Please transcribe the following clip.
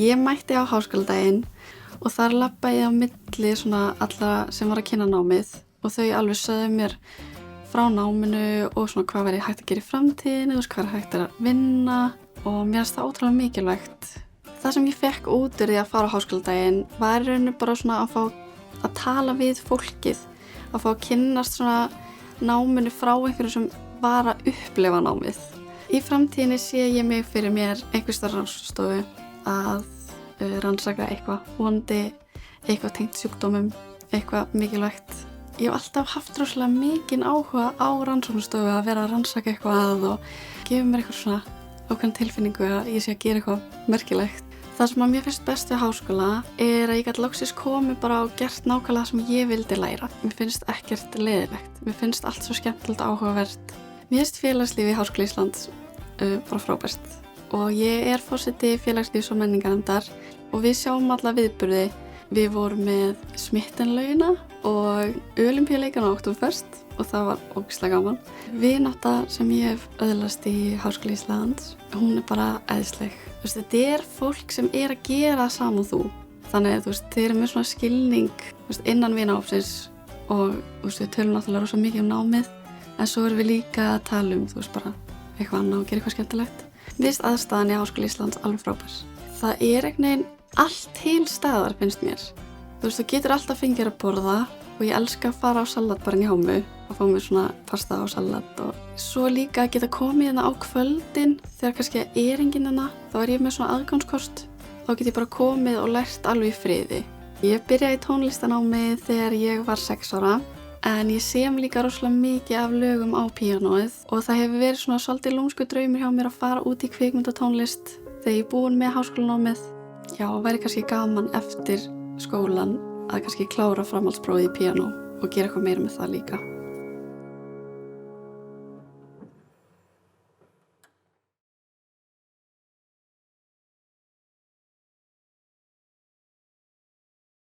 Ég mætti á háskóladaginn og þar labbaði ég á milli svona alla sem var að kynna námið og þau alveg sögðu mér frá náminu og svona hvað væri hægt að gera í framtíðinni, hvað hægt að vinna og mér finnst það ótrúlega mikilvægt. Það sem ég fekk út úr því að fara á háskóladaginn var í rauninni bara svona að fá að tala við fólkið, að fá að kynnast svona náminu frá einhverjum sem var að upplifa námið. Í framtíðinni sé ég mig fyrir mér einhvers staðar rannsóknastofu að rannsaka eitthvað, vonandi eitthvað tengt sjúkdómum, eitthvað mikilvægt. Ég hef alltaf haft rosalega mikinn áhuga á rannsóknastofu að vera að rannsaka eitthvað og gefa mér eitthvað svona ákveðna tilfinningu að ég sé að gera eitthvað merkilegt. Það sem að mér finnst best við háskóla er að ég gat loksins komið bara og gert nákvæmlega sem ég vildi læra. Mér finnst ekkert leiðilegt. Mér finnst allt svo skemmtilegt og áhugavert. Mér finnst félagslífi í Háskóla Íslands bara frábært og ég er forseti félagslífs- og menningarnefndar og við sjáum alla viðburði. Við vorum með Smitten-laugina og Ólympíuleikana á Októberfest og það var ógeðslega gaman. Vinátta sem ég hef öðlast í Háskóla Íslands, hún er bara æðisleg. Þetta er fólk sem er að gera saman þú. Þannig að þeir eru með svona skilning innan vinahópsins og við tölum náttúrulega rosa mikið um námið en svo erum við líka að tala um bara eitthvað annað og gera eitthvað skemmtilegt. Mér finnst aðstaðan í Háskóla Íslands alveg frábær. Það er einhvern veginn allt til staðar finnst mér. Þú getur alltaf fengið að borða og ég elska að fara á salatbarinn í Hámu og fá mér svona pasta og salat og svo líka að geta komið hérna á kvöldin þegar kannski er enginn hérna, þá er ég með svona aðgangskost. Þá get ég bara komið og lært alveg í friði. Ég byrjaði í tónlistanámi þegar ég var 6 ára en ég sem líka rosalega mikið af lögum á píanóið og það hefur verið svona svolítið lúmskur draumur hjá mér að fara út í kvikmyndatónlist þegar ég er búin með háskólanámið. Já, væri kannski gaman eftir skólan að kannski klára framhaldsprófið í píanó og gera eitthvað meira með það líka.